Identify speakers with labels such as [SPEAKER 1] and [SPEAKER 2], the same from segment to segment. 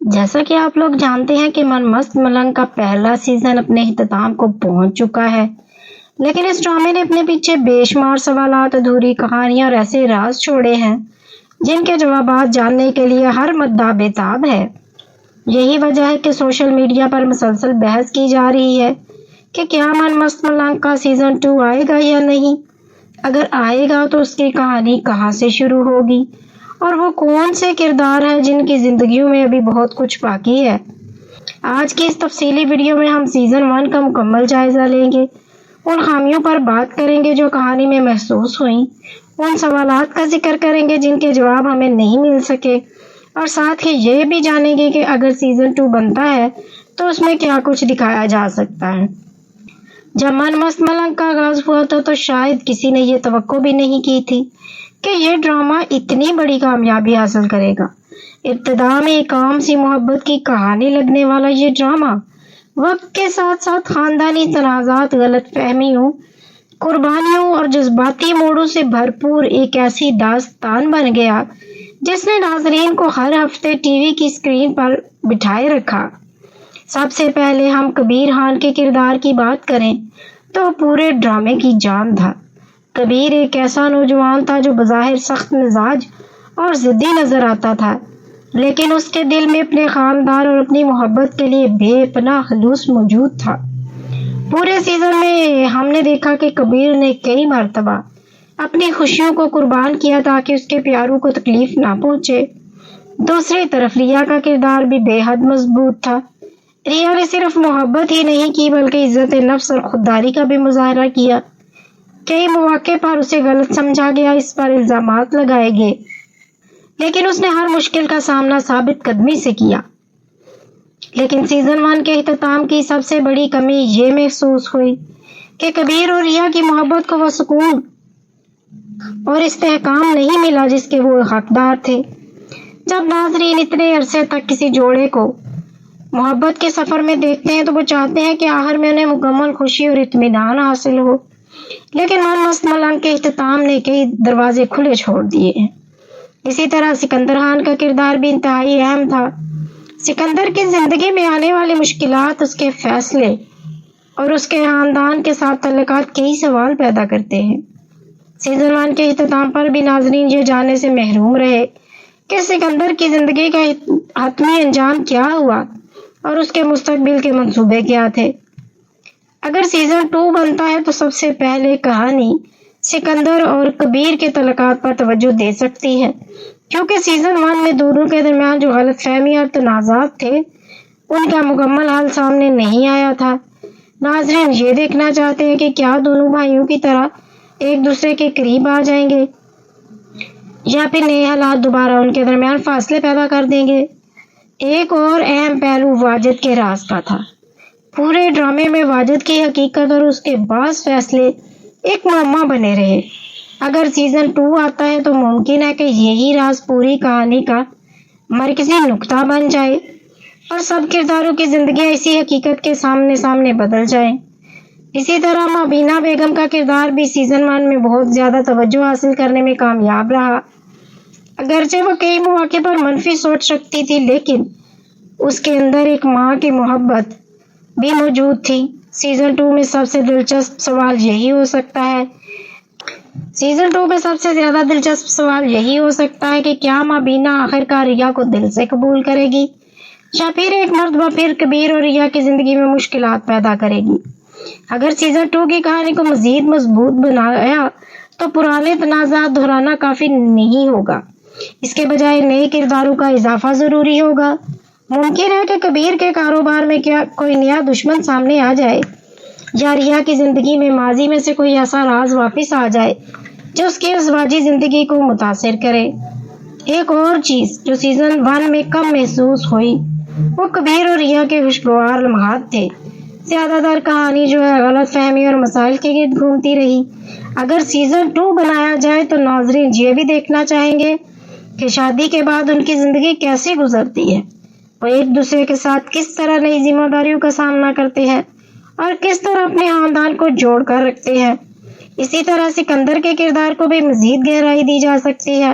[SPEAKER 1] جیسا کہ آپ لوگ جانتے ہیں کہ من مست ملنگ کا پہلا سیزن اپنے اختتام کو پہنچ چکا ہے، لیکن اس ڈرامے نے اپنے پیچھے بے شمار سوالات، ادھوری کہانیاں اور ایسے راز چھوڑے ہیں جن کے جوابات جاننے کے لیے ہر مداح بےتاب ہے۔ یہی وجہ ہے کہ سوشل میڈیا پر مسلسل بحث کی جا رہی ہے کہ کیا من مست ملنگ کا سیزن 2 آئے گا یا نہیں۔ اگر آئے گا تو اس کی کہانی کہاں سے شروع ہوگی اور وہ کون سے کردار ہیں جن کی زندگیوں میں ابھی بہت کچھ باقی ہے۔ آج کی اس تفصیلی ویڈیو میں ہم سیزن 1 کا مکمل جائزہ لیں گے، ان خامیوں پر بات کریں گے جو کہانی میں محسوس ہوئیں، ان سوالات کا ذکر کریں گے جن کے جواب ہمیں نہیں مل سکے، اور ساتھ ہی یہ بھی جانیں گے کہ اگر سیزن 2 بنتا ہے تو اس میں کیا کچھ دکھایا جا سکتا ہے۔ جب من مست ملنگ کا آغاز ہوا تھا تو شاید کسی نے یہ توقع بھی نہیں کی تھی کہ یہ ڈرامہ اتنی بڑی کامیابی حاصل کرے گا۔ ابتدا میں ایک عام سی محبت کی کہانی لگنے والا یہ ڈرامہ وقت کے ساتھ ساتھ خاندانی تنازعات، غلط فہمیوں، قربانیوں اور جذباتی موڑوں سے بھرپور ایک ایسی داستان بن گیا جس نے ناظرین کو ہر ہفتے ٹی وی کی اسکرین پر بٹھائے رکھا۔ سب سے پہلے ہم کبیر خان کے کردار کی بات کریں تو پورے ڈرامے کی جان تھا۔ کبیر ایک ایسا نوجوان تھا جو بظاہر سخت مزاج اور ضدی نظر آتا تھا، لیکن اس کے دل میں اپنے خاندان اور اپنی محبت کے لیے بے پناہ خلوص موجود تھا۔ پورے سیزن میں ہم نے دیکھا کہ کبیر نے کئی مرتبہ اپنی خوشیوں کو قربان کیا تاکہ اس کے پیاروں کو تکلیف نہ پہنچے۔ دوسری طرف ریا کا کردار بھی بے حد مضبوط تھا۔ ریا نے صرف محبت ہی نہیں کی بلکہ عزت نفس اور خودداری کا بھی مظاہرہ کیا۔ کئی مواقع پر اسے غلط سمجھا گیا، اس پر الزامات لگائے گئے، لیکن اس نے ہر مشکل کا سامنا ثابت قدمی سے کیا۔ لیکن سیزن 1 کے اختتام کی سب سے بڑی کمی یہ محسوس ہوئی کہ کبیر اور ریا کی محبت کو وہ سکون اور استحکام نہیں ملا جس کے وہ حقدار تھے۔ جب ناظرین اتنے عرصے تک کسی جوڑے کو محبت کے سفر میں دیکھتے ہیں تو وہ چاہتے ہیں کہ آخر میں انہیں مکمل خوشی اور اطمینان حاصل ہو، لیکن من مست ملنگ کے اختتام نے کئی دروازے کھلے چھوڑ دیے ہیں۔ اسی طرح سکندر خان کا کردار بھی انتہائی اہم تھا۔ سکندر کی زندگی میں آنے والی مشکلات، اس کے فیصلے اور اس کے خاندان کے ساتھ تعلقات کئی سوال پیدا کرتے ہیں۔ سیزن 1 کے اختتام پر بھی ناظرین یہ جاننے سے محروم رہے کہ سکندر کی زندگی کا حتمی انجام کیا ہوا اور اس کے مستقبل کے منصوبے کیا تھے۔ اگر سیزن 2 بنتا ہے تو سب سے پہلے کہانی سکندر اور کبیر کے تعلقات پر توجہ دے سکتی ہے، کیونکہ سیزن 1 میں دونوں کے درمیان جو غلط فہمیاں اور تنازعات تھے ان کا مکمل حل سامنے نہیں آیا تھا۔ ناظرین یہ دیکھنا چاہتے ہیں کہ کیا دونوں بھائیوں کی طرح ایک دوسرے کے قریب آ جائیں گے یا پھر نئے حالات دوبارہ ان کے درمیان فاصلے پیدا کر دیں گے۔ ایک اور اہم پہلو واجد کے راز کا تھا۔ پورے ڈرامے میں واجد کی حقیقت اور اس کے بعض فیصلے ایک معمہ بنے رہے۔ اگر سیزن 2 آتا ہے تو ممکن ہے کہ یہی راز پوری کہانی کا مرکزی نقطہ بن جائے اور سب کرداروں کی زندگیاں اسی حقیقت کے سامنے بدل جائیں۔ اسی طرح مبینہ بیگم کا کردار بھی سیزن 1 میں بہت زیادہ توجہ حاصل کرنے میں کامیاب رہا۔ اگرچہ وہ کئی مواقع پر منفی سوچ رکھتی تھی، لیکن اس کے اندر ایک ماں کی محبت بھی موجود تھی۔ سیزن 2 میں سب سے دلچسپ سوال یہی ہو سکتا ہے کہ کیا مبینہ آخرکار ریا کو دل سے قبول کرے گی یا پھر ایک مرتبہ پھر کبیر اور ریا کی زندگی میں مشکلات پیدا کرے گی۔ اگر سیزن 2 کی کہانی کو مزید مضبوط بنایا تو پرانے تنازعات دہرانا کافی نہیں ہوگا، اس کے بجائے نئے کرداروں کا اضافہ ضروری ہوگا۔ ممکن ہے کہ کبیر کے کاروبار میں کوئی نیا دشمن سامنے آ جائے یا ریا کی زندگی میں ماضی میں سے کوئی ایسا راز واپس آ جائے جو اس کی ازواجی زندگی کو متاثر کرے۔ ایک اور چیز جو سیزن 1 میں کم محسوس ہوئی وہ کبیر اور ریا کے خوشگوار لمحات تھے۔ زیادہ تر کہانی جو ہے غلط فہمی اور مسائل کے گرد گھومتی رہی۔ اگر سیزن 2 بنایا جائے تو ناظرین یہ بھی دیکھنا چاہیں گے کہ شادی کے بعد ان کی زندگی کیسے گزرتی ہے، وہ ایک دوسرے کے ساتھ کس طرح نئی ذمہ داریوں کا سامنا کرتے ہیں اور کس طرح اپنے خاندان کو جوڑ کر رکھتے ہیں۔ اسی طرح سکندر کے کردار کو بھی مزید گہرائی دی جا سکتی ہے۔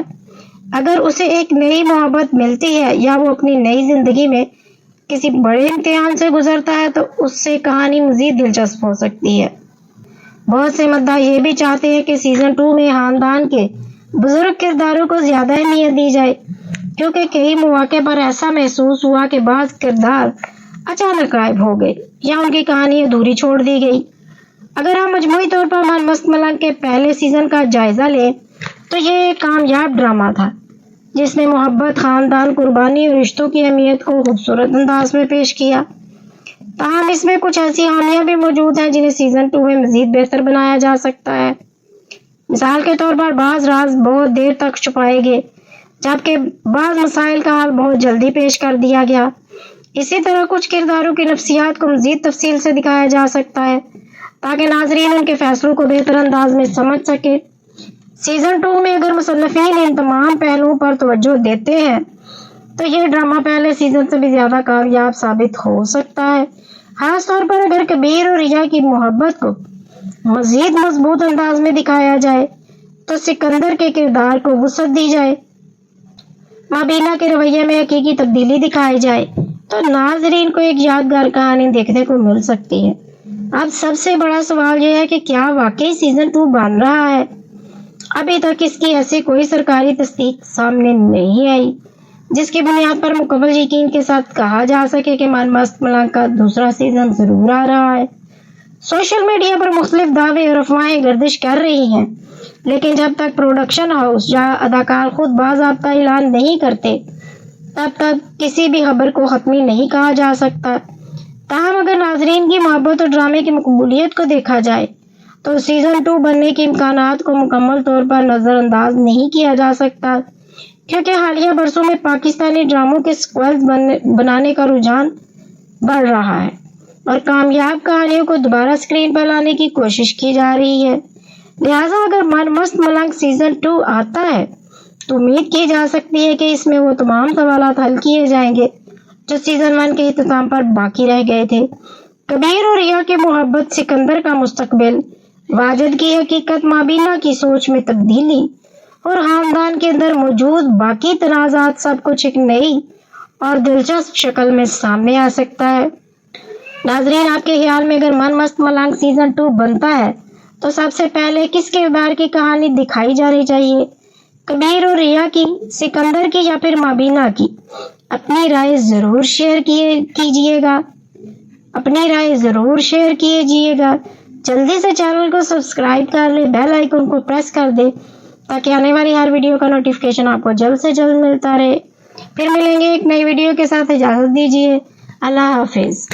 [SPEAKER 1] اگر اسے ایک نئی محبت ملتی ہے یا وہ اپنی نئی زندگی میں کسی بڑے امتحان سے گزرتا ہے تو اس سے کہانی مزید دلچسپ ہو سکتی ہے۔ بہت سے مداح یہ بھی چاہتے ہیں کہ سیزن 2 میں خاندان کے بزرگ کرداروں کو زیادہ اہمیت دی جائے، کیونکہ کئی مواقع پر ایسا محسوس ہوا کہ بعض کردار اچانک غائب ہو گئے یا ان کی کہانی ادھوری چھوڑ دی گئی۔ اگر ہم مجموعی طور پر من مست ملنگ کے پہلے سیزن کا جائزہ لیں تو یہ ایک کامیاب ڈرامہ تھا جس نے محبت، خاندان، قربانی اور رشتوں کی اہمیت کو خوبصورت انداز میں پیش کیا۔ تاہم اس میں کچھ ایسی خامیاں بھی موجود ہیں جنہیں سیزن 2 میں مزید بہتر بنایا جا سکتا ہے۔ مثال کے طور پر بعض راز بہت دیر تک چھپائے گئے، جبکہ بعض مسائل کا حل بہت جلدی پیش کر دیا گیا۔ اسی طرح کچھ کرداروں کی نفسیات کو مزید تفصیل سے دکھایا جا سکتا ہے تاکہ ناظرین ان کے فیصلوں کو بہتر انداز میں سمجھ سکے۔ سیزن 2 میں اگر مصنفین ان تمام پہلوؤں پر توجہ دیتے ہیں تو یہ ڈرامہ پہلے سیزن سے بھی زیادہ کامیاب ثابت ہو سکتا ہے، خاص طور پر اگر کبیر اور ریا کی محبت کو مزید مضبوط انداز میں دکھایا جائے تو سکندر کے کردار کو وسعت دی جائے، مابینہ کے رویے میں حقیقی تبدیلی دکھائی جائے تو ناظرین کو ایک یادگار کہانی دیکھنے کو مل سکتی ہے۔ اب سب سے بڑا سوال یہ ہے کہ کیا واقعی سیزن 2 بن رہا ہے؟ ابھی تک اس کی ایسی کوئی سرکاری تصدیق سامنے نہیں آئی جس کی بنیاد پر مکمل یقین کے ساتھ کہا جا سکے کہ من مست ملنگ کا دوسرا سیزن ضرور آ رہا ہے۔ سوشل میڈیا پر مختلف دعوے اور افواہیں گردش کر رہی ہیں، لیکن جب تک پروڈکشن ہاؤس یا اداکار خود باضابطہ اعلان نہیں کرتے تب تک کسی بھی خبر کو حتمی نہیں کہا جا سکتا۔ تاہم اگر ناظرین کی محبت اور ڈرامے کی مقبولیت کو دیکھا جائے تو سیزن 2 بننے کے امکانات کو مکمل طور پر نظر انداز نہیں کیا جا سکتا، کیونکہ حالیہ برسوں میں پاکستانی ڈراموں کے سیکوئلز بنانے کا رجحان بڑھ رہا ہے اور کامیاب کہانیوں کو دوبارہ سکرین پر لانے کی کوشش کی جا رہی ہے۔ لہٰذا اگر من مست ملنگ سیزن 2 آتا ہے تو امید کی جا سکتی ہے کہ اس میں وہ تمام سوالات حل کیے جائیں گے جو سیزن 1 کے اختتام پر باقی رہ گئے تھے۔ کبیر اور ریا کی محبت، سکندر کا مستقبل، واجد کی حقیقت، مابینہ کی سوچ میں تبدیلی اور خاندان کے اندر موجود باقی تنازعات، سب کچھ ایک نئی اور دلچسپ شکل میں سامنے آ سکتا ہے۔ ناظرین، آپ کے خیال میں اگر من مست ملنگ سیزن 2 بنتا ہے تو سب سے پہلے کس کردار کی کہانی دکھائی جانی چاہیے؟ کبیر اور ریا کی، سکندر کی یا پھر مابینہ کی؟ اپنی رائے ضرور شیئر کیجیے گا۔ جلدی سے چینل کو سبسکرائب کر لیں، بیل آئیکن کو پریس کر دیں تاکہ آنے والی ہر ویڈیو کا نوٹیفیکیشن آپ کو جلد سے جلد ملتا رہے۔ پھر ملیں گے ایک نئی ویڈیو کے ساتھ، اجازت دیجیے، اللہ حافظ۔